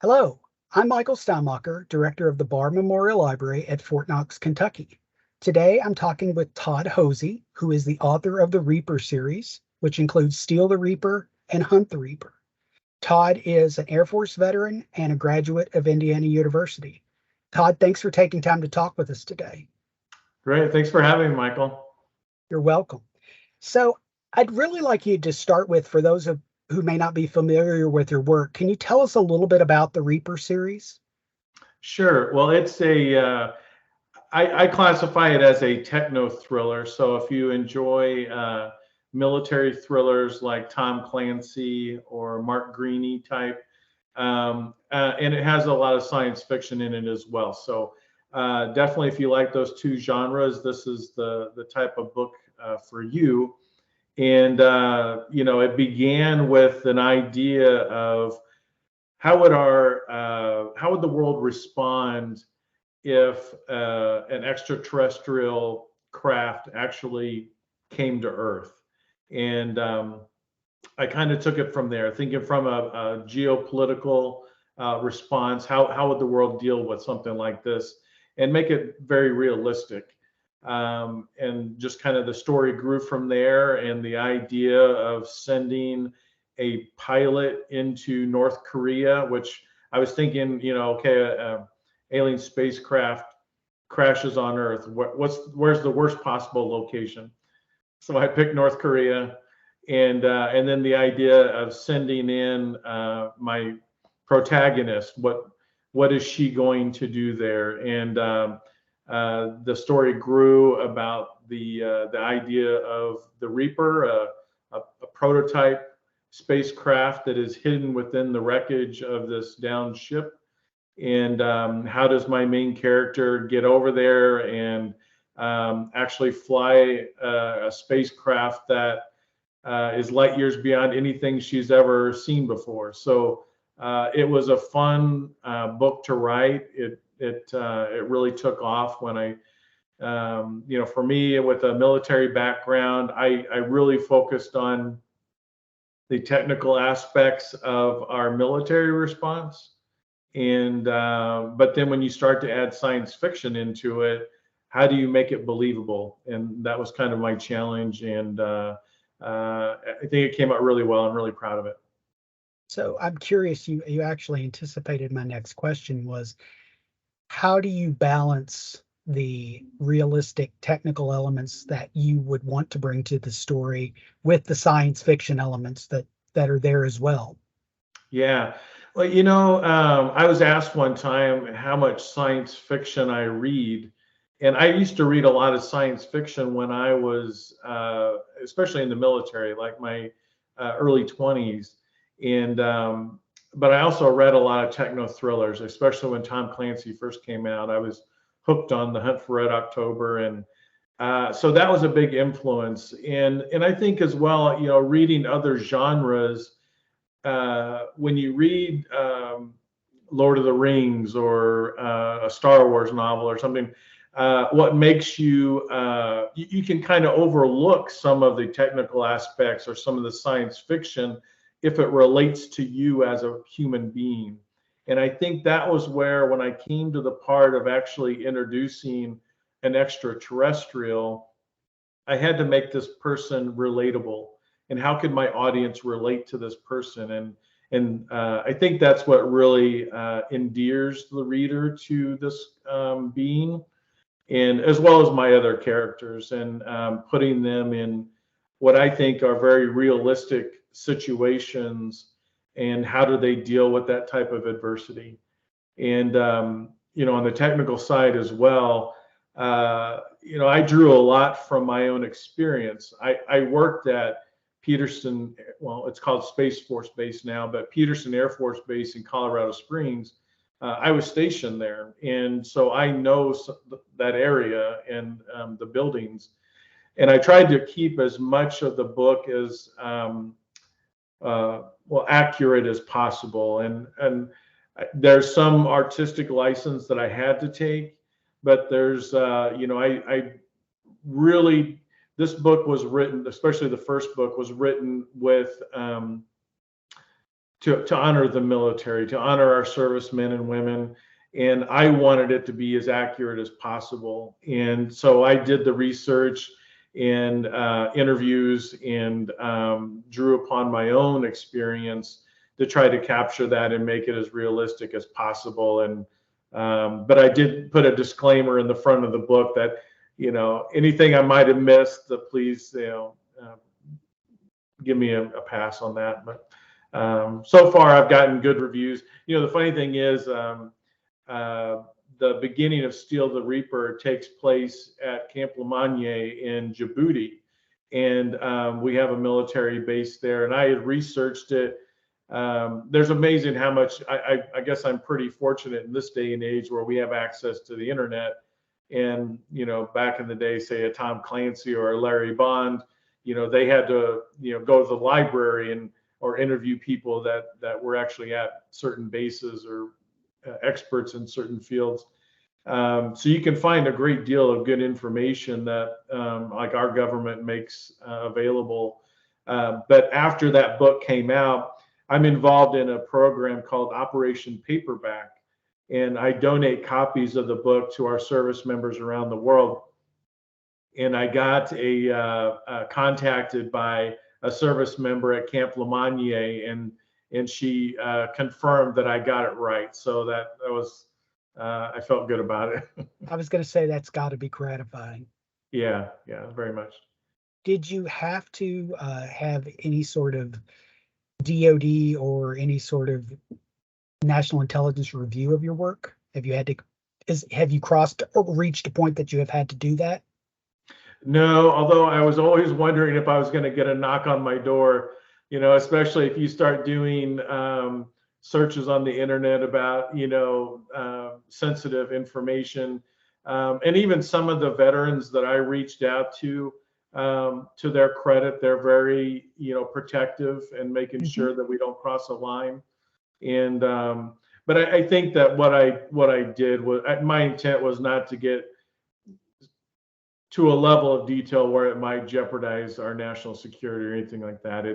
Hello, I'm Michael Steinmacher, Director of the Barr Memorial Library at Fort Knox, Kentucky. Today I'm talking with Todd Hosea, who is the author of the Reaper series, which includes Steal the Reaper and Hunt the Reaper. Todd is an Air Force veteran and a graduate of Indiana University. Todd, thanks for taking time to talk with us today. Great. Thanks for having me, Michael. You're welcome. So, I'd really like you to start with, for those who may not be familiar with your work, can you tell us a little bit about the Reaper series? Sure. Well, I classify it as a techno thriller. So if you enjoy military thrillers like Tom Clancy or Mark Greaney type, and it has a lot of science fiction in it as well. So definitely, if you like those two genres, this is the type of book for you. And it began with an idea of how would the world respond if an extraterrestrial craft actually came to Earth? And I kind of took it from there, thinking from a geopolitical response. How would the world deal with something like this, and make it very realistic? And just kind of the story grew from there, and the idea of sending a pilot into North Korea, which I was thinking, okay, alien spacecraft crashes on Earth. Where's the worst possible location? So I picked North Korea, and then the idea of sending in my protagonist. What is she going to do there? And the story grew about the idea of the Reaper, a prototype spacecraft that is hidden within the wreckage of this downed ship. And how does my main character get over there and actually fly a spacecraft that is light years beyond anything she's ever seen before? So it was a fun book to write. It really took off when for me, with a military background, I really focused on the technical aspects of our military response. And but then when you start to add science fiction into it, how do you make it believable? And that was kind of my challenge. And I think it came out really well. I'm really proud of it. So I'm curious, you actually anticipated my next question was, how do you balance the realistic technical elements that you would want to bring to the story with the science fiction elements that are there as well? Yeah. Well, I was asked one time how much science fiction I read. And I used to read a lot of science fiction when I was, especially in the military, like my early 20s. And, but I also read a lot of techno thrillers, especially when Tom Clancy first came out. I was hooked on The Hunt for Red October. And so that was a big influence. And I think as well, reading other genres, when you read Lord of the Rings or a Star Wars novel or something, what makes you can kind of overlook some of the technical aspects or some of the science fiction if it relates to you as a human being. And I think that was where, when I came to the part of actually introducing an extraterrestrial, I had to make this person relatable. And how could my audience relate to this person? And I think that's what really endears the reader to this being, and as well as my other characters, and putting them in what I think are very realistic situations, and how do they deal with that type of adversity. And on the technical side as well, I drew a lot from my own experience. I worked at Peterson, well, it's called Space Force Base now, but Peterson Air Force Base in Colorado Springs. I was stationed there, and so I know that area and the buildings. And I tried to keep as much of the book as accurate as possible. And there's some artistic license that I had to take, but there's I really, this book was written, especially the first book was written with to honor the military, to honor our servicemen and women. And I wanted it to be as accurate as possible. And so I did the research and interviews and drew upon my own experience to try to capture that and make it as realistic as possible. And but I did put a disclaimer in the front of the book that, you know, anything I might have missed, please, you know, give me a pass on that. But so far, I've gotten good reviews. You know, the funny thing is, the beginning of Steal the Reaper takes place at Camp Lemonnier in Djibouti, and we have a military base there. And I had researched it. There's amazing how much I guess I'm pretty fortunate in this day and age where we have access to the internet. And you know, back in the day, say a Tom Clancy or a Larry Bond, you know, they had to, you know, go to the library and or interview people that were actually at certain bases or experts in certain fields. So you can find a great deal of good information that like our government makes available. But after that book came out, I'm involved in a program called Operation Paperback, and I donate copies of the book to our service members around the world. And I got contacted by a service member at Camp Lemonnier, and she confirmed that I got it right. So that was I felt good about it. I was going to say that's got to be gratifying. Yeah, very much. Did you have to have any sort of DoD or any sort of national intelligence review of your work? Have you had to? Have you crossed or reached a point that you have had to do that? No, although I was always wondering if I was going to get a knock on my door, you know, especially if you start doing searches on the internet about, you know, sensitive information. And even some of the veterans that I reached out to their credit, they're very, you know, protective and making sure that we don't cross a line. And but I think that what I did was, my intent was not to get to a level of detail where it might jeopardize our national security or anything like that.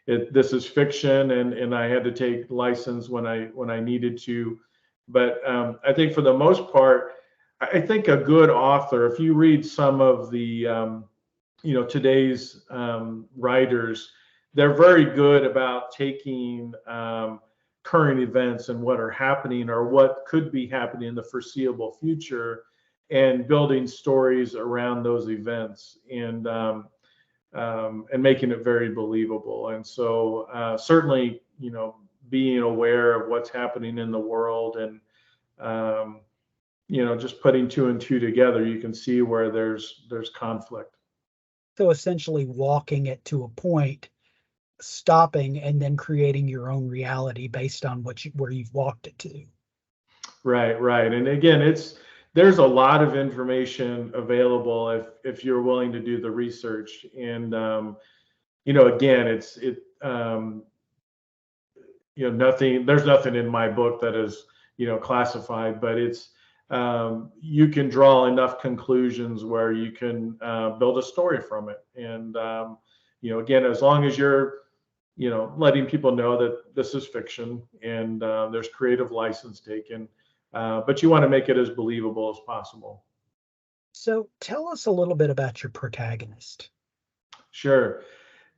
This is fiction, and I had to take license when I needed to. But I think for the most part, I think a good author, if you read some of the you know, today's writers, they're very good about taking current events and what are happening or what could be happening in the foreseeable future and building stories around those events and making it very believable. And so certainly, you know, being aware of what's happening in the world and you know, just putting two and two together, you can see where there's conflict. So essentially walking it to a point, stopping, and then creating your own reality based on where you've walked it to. Right. And again, there's a lot of information available if you're willing to do the research. And you know, again, you know, there's nothing in my book that is, you know, classified, but it's you can draw enough conclusions where you can build a story from it. And you know, again, as long as you're, you know, letting people know that this is fiction and there's creative license taken, but you want to make it as believable as possible. So tell us a little bit about your protagonist. Sure.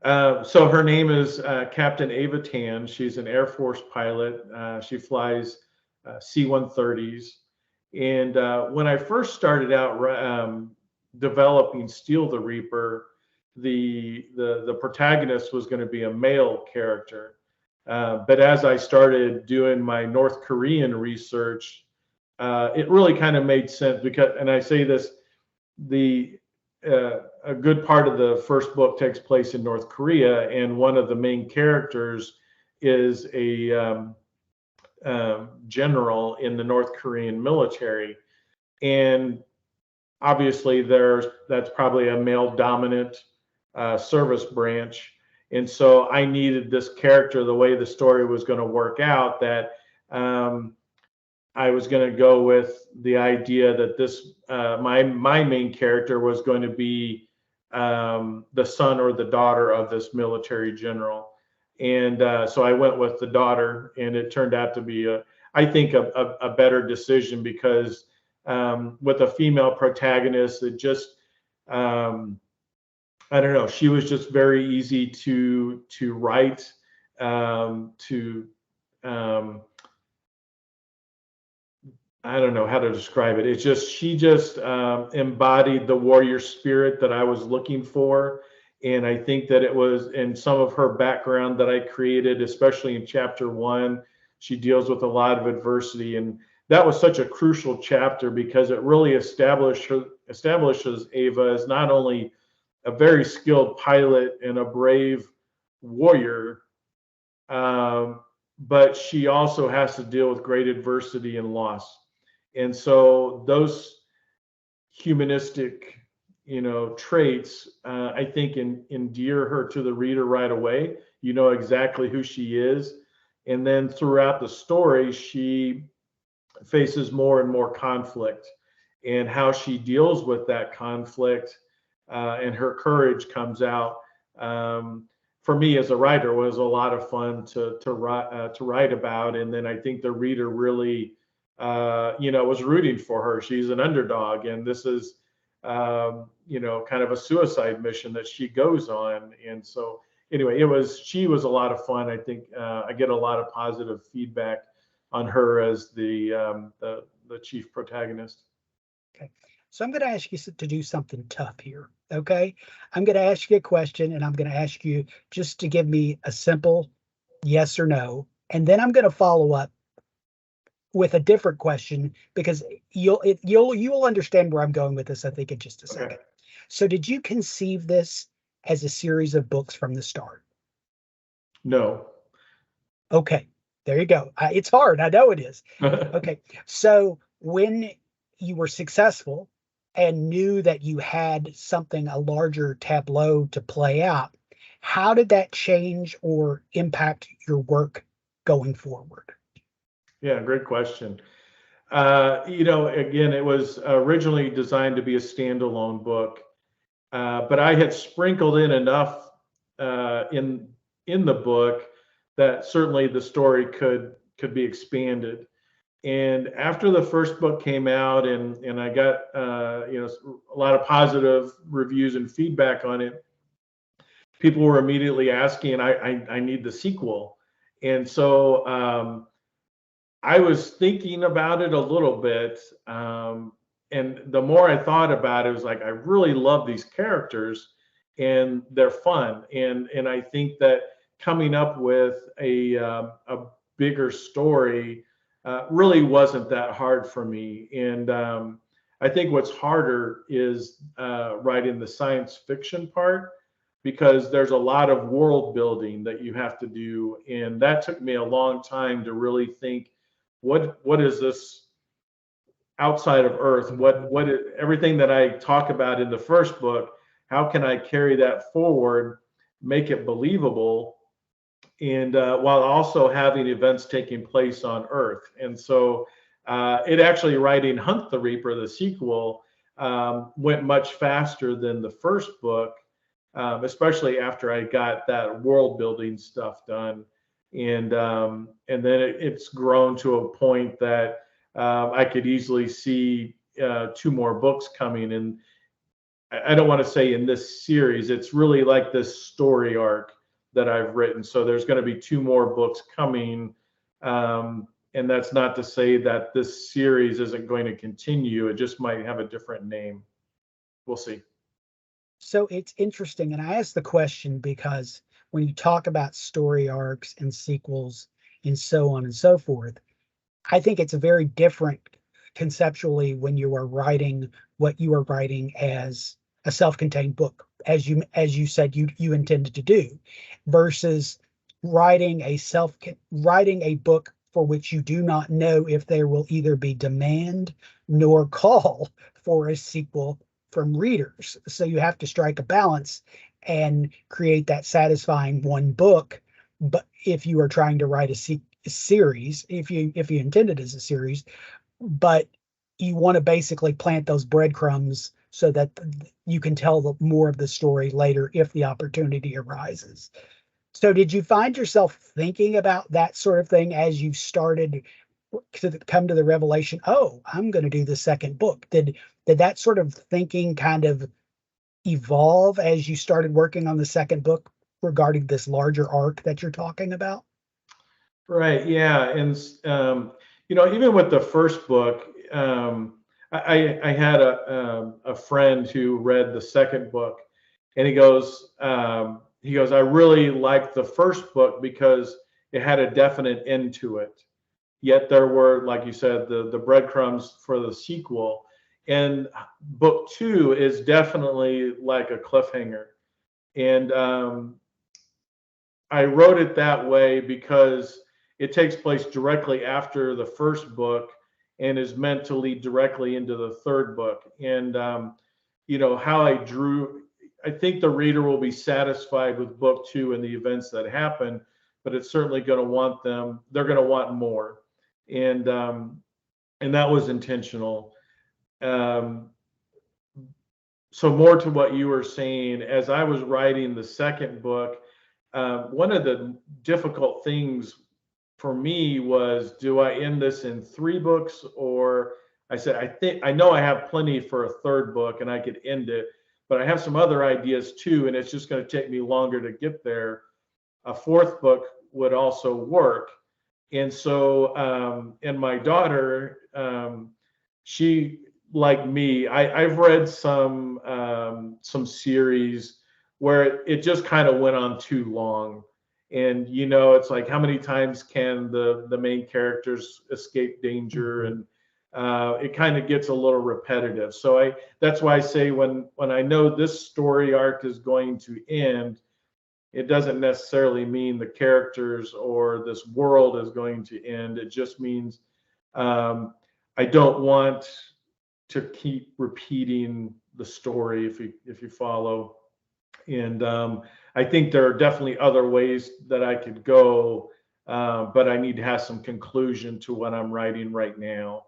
So her name is Captain Ava Tan. She's an Air Force pilot. She flies C-130s. And when I first started out developing Steal the Reaper, the protagonist was going to be a male character. But as I started doing my North Korean research, it really kind of made sense because, and I say this, a good part of the first book takes place in North Korea, and one of the main characters is a general in the North Korean military, and obviously that's probably a male dominant service branch. And so I needed this character, the way the story was going to work out, that I was going to go with the idea that this my main character was going to be the son or the daughter of this military general. And so I went with the daughter, and it turned out to be I think a better decision because with a female protagonist, it just I don't know. She was just very easy to write, to um, I don't know how to describe it. It's just she just embodied the warrior spirit that I was looking for, and I think that it was in some of her background that I created, especially in chapter one. She deals with a lot of adversity, and that was such a crucial chapter because it really establishes Ava as not only a very skilled pilot and a brave warrior, but she also has to deal with great adversity and loss. And so those humanistic, traits, I think endear her to the reader right away. You know exactly who she is. And then throughout the story, she faces more and more conflict, and how she deals with that conflict and her courage comes out. For me as a writer, was a lot of fun to write about, and then I think the reader really, was rooting for her. She's an underdog, and this is, kind of a suicide mission that she goes on, and so anyway, she was a lot of fun. I think I get a lot of positive feedback on her as the chief protagonist. Okay. So I'm going to ask you to do something tough here. Okay. I'm going to ask you a question, and I'm going to ask you just to give me a simple yes or no. And then I'm going to follow up with a different question because you'll understand where I'm going with this, I think, in just a second. Okay. So did you conceive this as a series of books from the start? No. Okay. There you go. It's hard. I know it is. Okay. So when you were successful and knew that you had something, a larger tableau to play out, how did that change or impact your work going forward? Yeah, great question. Again, it was originally designed to be a standalone book, but I had sprinkled in enough in the book that certainly the story could be expanded. And after the first book came out, and I got a lot of positive reviews and feedback on it, people were immediately asking, I need the sequel. And so I was thinking about it a little bit, and the more I thought about it, it was like I really love these characters, and they're fun, and I think that coming up with a bigger story really wasn't that hard for me. And I think what's harder is writing the science fiction part, because there's a lot of world building that you have to do, and that took me a long time to really think, what is this outside of Earth? What is, everything that I talk about in the first book, how can I carry that forward, make it believable, and while also having events taking place on Earth? And so it actually, writing Hunt the Reaper, the sequel, went much faster than the first book, especially after I got that world building stuff done. And then it's grown to a point that I could easily see two more books coming. And I don't want to say in this series, it's really like this story arc that I've written. So there's going to be two more books coming. And that's not to say that this series isn't going to continue. It just might have a different name. We'll see. So it's interesting. And I ask the question because when you talk about story arcs and sequels and so on and so forth, I think it's a very different conceptually when you are writing what you are writing as a self-contained book, as you said you intended to do, versus writing a book for which you do not know if there will either be demand nor call for a sequel from readers. So you have to strike a balance and create that satisfying one book. But if you are trying to write a series, if you intend it as a series, but you want to basically plant those breadcrumbs so that you can tell more of the story later if the opportunity arises. So did you find yourself thinking about that sort of thing as you started to come to the revelation, oh, I'm going to do the second book? Did that sort of thinking kind of evolve as you started working on the second book regarding this larger arc that you're talking about? Right. Yeah. And even with the first book, I had a friend who read the second book, and he goes, I really liked the first book because it had a definite end to it. Yet there were, like you said, the breadcrumbs for the sequel. And book two is definitely like a cliffhanger. And I wrote it that way because it takes place directly after the first book and is meant to lead directly into the third book. And how I think the reader will be satisfied with book two and the events that happen, but it's certainly going to want them. They're going to want more, and that was intentional. Um, so more to what you were saying, as I was writing the second book, one of the difficult things for me was, do I end this in three books? Or I said, I know I have plenty for a third book and I could end it, but I have some other ideas too, and it's just going to take me longer to get there. A fourth book would also work. And so, and my daughter, she, like me, I've read some series where it just kind of went on too long. And it's like, how many times can the main characters escape danger? Mhm. And it kind of gets a little repetitive. So that's why I say, when I know this story arc is going to end, it doesn't necessarily mean the characters or this world is going to end. It just means I don't want to keep repeating the story, if you follow. And I think there are definitely other ways that I could go, but I need to have some conclusion to what I'm writing right now.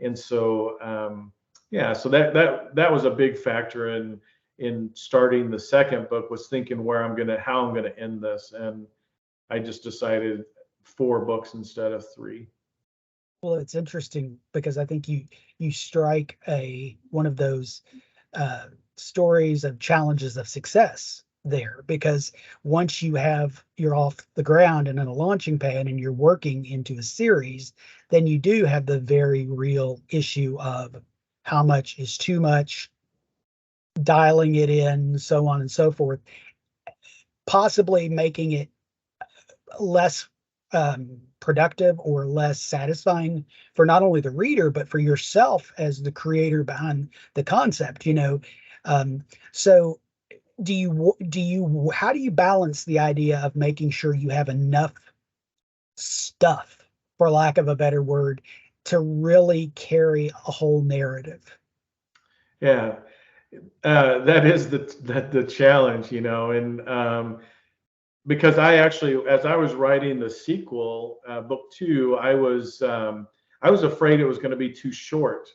And so yeah, so that was a big factor in starting the second book, was thinking how I'm gonna end this. And I just decided four books instead of three. Well, it's interesting because I think you strike a one of those uh, stories of challenges of success there, because once you're off the ground and in a launching pad and you're working into a series, then you do have the very real issue of how much is too much, dialing it in, so on and so forth, possibly making it less productive or less satisfying for not only the reader but for yourself as the creator behind the concept. Um, so how do you balance the idea of making sure you have enough stuff, for lack of a better word, to really carry a whole narrative? Yeah, that is the challenge, and because I actually, as I was writing the sequel, book two, I was afraid it was going to be too short.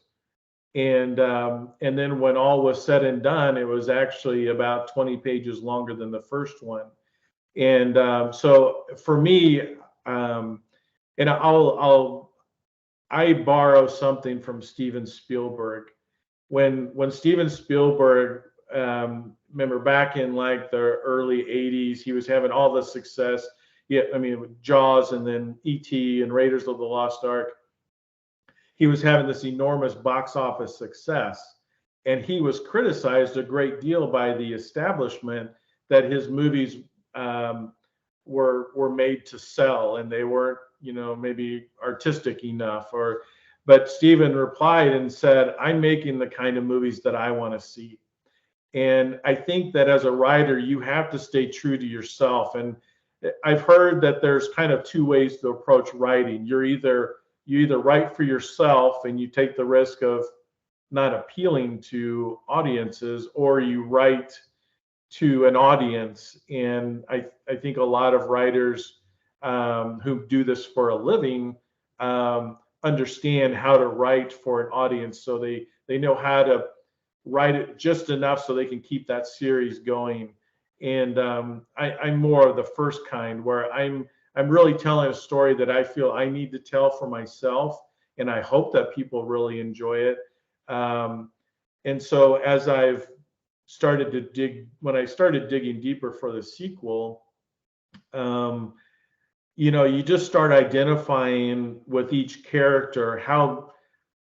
And then when all was said and done, it was actually about 20 pages longer than the first one. And so for me, um, and I borrow something from Steven Spielberg. When Steven Spielberg, remember back in like the early 80s, he was having all the success. Yeah, I mean, with Jaws and then E.T. and Raiders of the Lost Ark, he was having this enormous box office success. And he was criticized a great deal by the establishment that his movies were made to sell, and they weren't, maybe artistic enough. But Steven replied and said, I'm making the kind of movies that I want to see. And I think that as a writer, you have to stay true to yourself. And I've heard that there's kind of two ways to approach writing. You either write for yourself and you take the risk of not appealing to audiences, or you write to an audience. And I think a lot of writers who do this for a living understand how to write for an audience, so they know how to write it just enough so they can keep that series going. And I'm more of the first kind, where I'm really telling a story that I feel I need to tell for myself, and I hope that people really enjoy it. Um, and so as I've started to dig, when I started digging deeper for the sequel, um, you just start identifying with each character how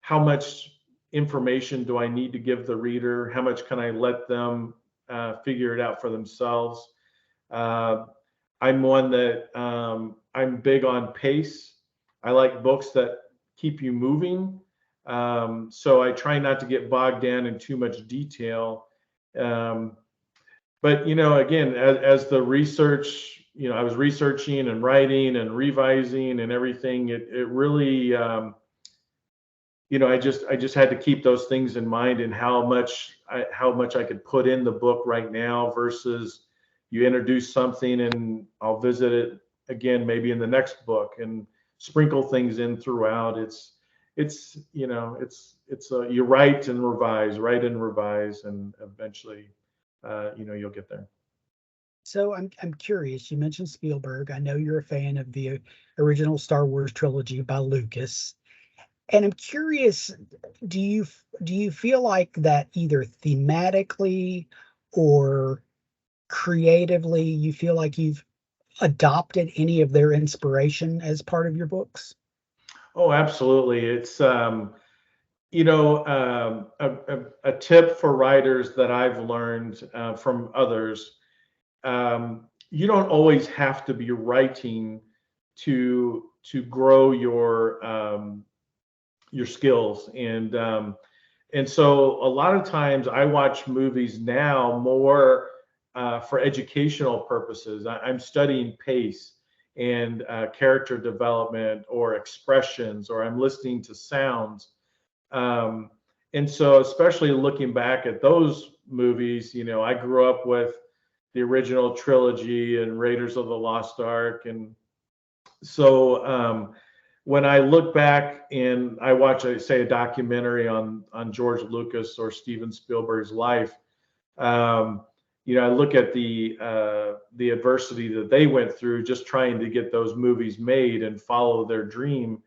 much information do I need to give the reader? How much can I let them figure it out for themselves? Uh, I'm one that I'm big on pace. I like books that keep you moving. So I try not to get bogged down in too much detail. Um, but again, as the research, I was researching and writing and revising and everything. It really, I just had to keep those things in mind, and how much I could put in the book right now versus you introduce something and I'll visit it again maybe in the next book and sprinkle things in throughout. It's you write and revise, and eventually you'll get there. So I'm curious. You mentioned Spielberg. I know you're a fan of the original Star Wars trilogy by Lucas. And I'm curious, do you feel like that either thematically or creatively you feel like you've adopted any of their inspiration as part of your books? Oh, absolutely. It's a tip for writers that I've learned from others. You don't always have to be writing to grow your skills, and so a lot of times I watch movies now more for educational purposes. I'm studying pace and character development or expressions, or I'm listening to sounds. Um, and so, especially looking back at those movies, I grew up with the original trilogy and Raiders of the Lost Ark. And so, when I look back and I watch, say, a documentary on George Lucas or Steven Spielberg's life, I look at the adversity that they went through just trying to get those movies made and follow their dream.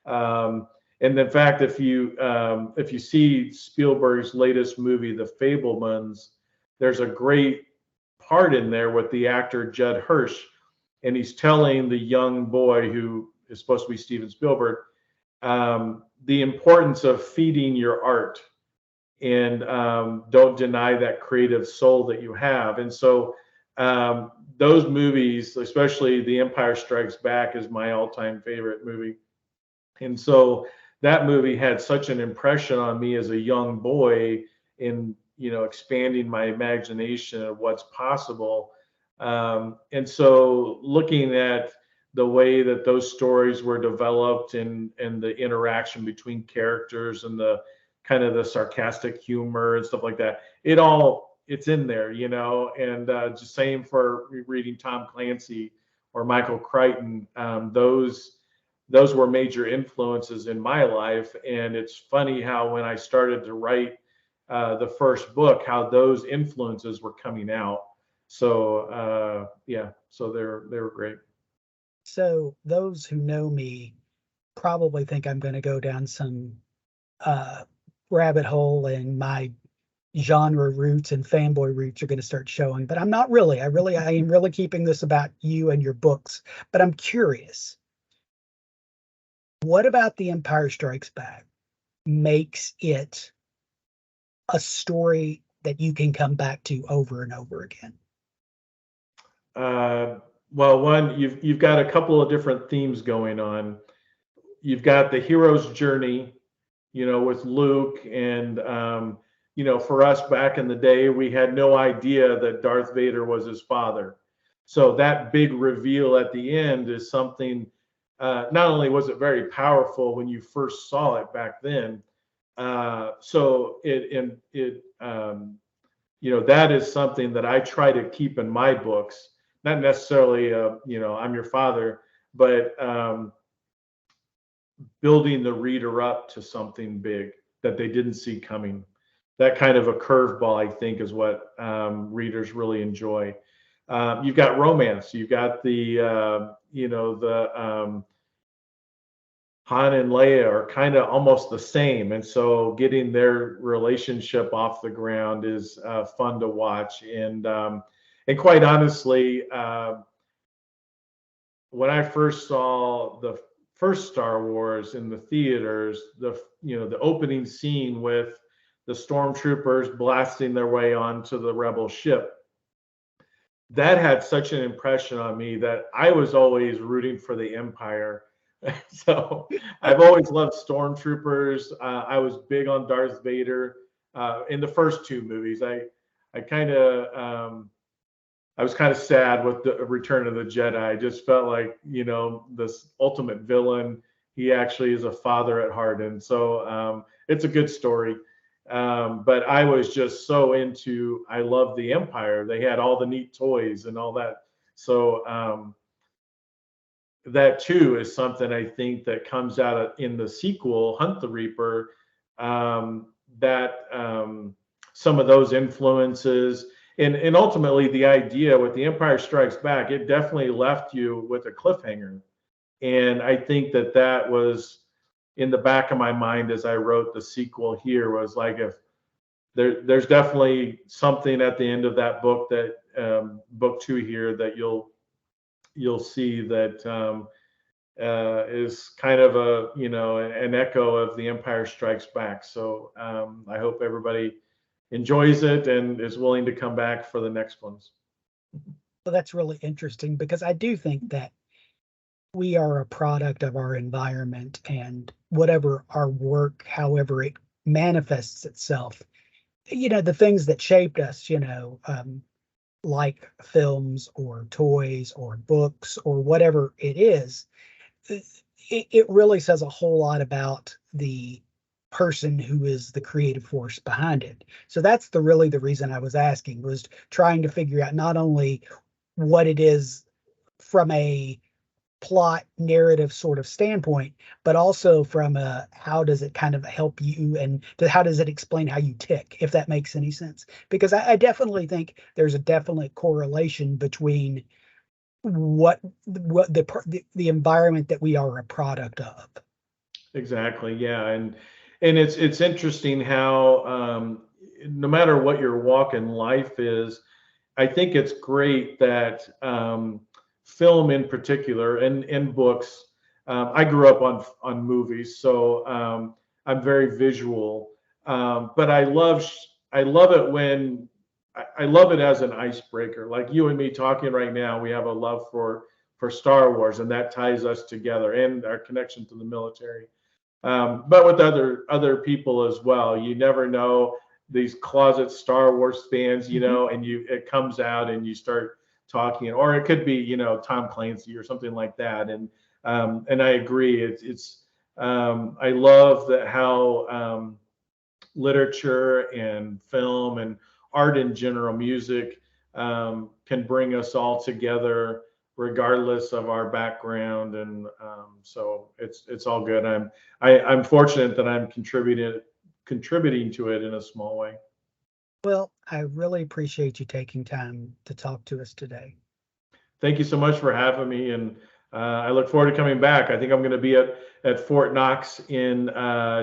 Um, and in fact, if you see Spielberg's latest movie, The Fablemans, there's a great part in there with the actor Judd Hirsch, and he's telling the young boy who is supposed to be Steven Spielberg the importance of feeding your art, and don't deny that creative soul that you have. And so those movies, especially The Empire Strikes Back, is my all-time favorite movie. And so that movie had such an impression on me as a young boy in, expanding my imagination of what's possible. And so looking at the way that those stories were developed, and the interaction between characters and the kind of the sarcastic humor and stuff like that, it's in there, and just same for reading Tom Clancy or Michael Crichton. Those were major influences in my life. And it's funny how when I started to write the first book, how those influences were coming out. So yeah, so they were great. So those who know me probably think I'm going to go down some uh, rabbit hole, and my genre roots and fanboy roots are going to start showing. But I'm not really. I am really keeping this about you and your books. But I'm curious, what about The Empire Strikes Back makes it a story that you can come back to over and over again? Uh, well, one, you've got a couple of different themes going on. You've got the hero's journey, with Luke, and for us back in the day, we had no idea that Darth Vader was his father. So that big reveal at the end is something. Not only was it very powerful when you first saw it back then, so that is something that I try to keep in my books. Not necessarily, I'm your father, but building the reader up to something big that they didn't see coming. That kind of a curveball, I think, is what readers really enjoy. You've got romance. You've got the the Han and Leia are kind of almost the same, and so getting their relationship off the ground is fun to watch. And quite honestly, when I first saw the first Star Wars in the theaters, the opening scene with the stormtroopers blasting their way onto the rebel ship, that had such an impression on me that I was always rooting for the Empire. So I've always loved stormtroopers. I was big on Darth Vader in the first two movies. I kind of I was kind of sad with the Return of the Jedi. I just felt like, this ultimate villain, he actually is a father at heart. And so it's a good story. But I was just so into, I love the Empire. They had all the neat toys and all that. So that too is something I think that comes out in the sequel, Hunt the Reaper, that some of those influences and ultimately the idea with The Empire Strikes Back, it definitely left you with a cliffhanger. And I think that was in the back of my mind as I wrote the sequel here, was like, if there's definitely something at the end of that book, that book 2 here, that you'll see that is kind of an echo of The Empire Strikes Back. So I hope everybody enjoys it and is willing to come back for the next ones. Well, that's really interesting, because I do think that we are a product of our environment, and whatever our work, however it manifests itself, the things that shaped us, like films or toys or books or whatever it is, it really says a whole lot about the person who is the creative force behind it. So that's really the reason I was asking, was trying to figure out not only what it is from a plot narrative sort of standpoint, but also from a how does it kind of help you, and how does it explain how you tick, if that makes any sense. Because I definitely think there's a definite correlation between what the environment that we are a product of. Exactly. Yeah. And it's interesting how no matter what your walk in life is, I think it's great that film in particular and books. I grew up on movies, so I'm very visual. But I love it when I love it as an icebreaker. Like you and me talking right now, we have a love for Star Wars, and that ties us together, and our connection to the military. But with other people as well. You never know, these closet Star Wars fans, and it comes out and you start talking, or it could be, Tom Clancy or something like that. And I agree. I love that how literature and film and art in general, music, can bring us all together regardless of our background. And so it's all good. I'm fortunate that I'm contributing to it in a small way. Well, I really appreciate you taking time to talk to us today. Thank you so much for having me, and I look forward to coming back. I think I'm going to be at Fort Knox in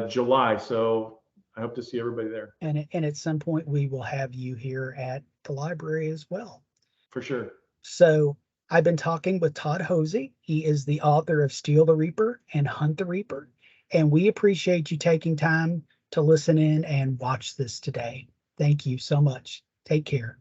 July, so I hope to see everybody there. And at some point we will have you here at the library as well. For sure. So I've been talking with Todd Hosea. He is the author of Steal the Reaper and Hunt the Reaper, and we appreciate you taking time to listen in and watch this today. Thank you so much. Take care.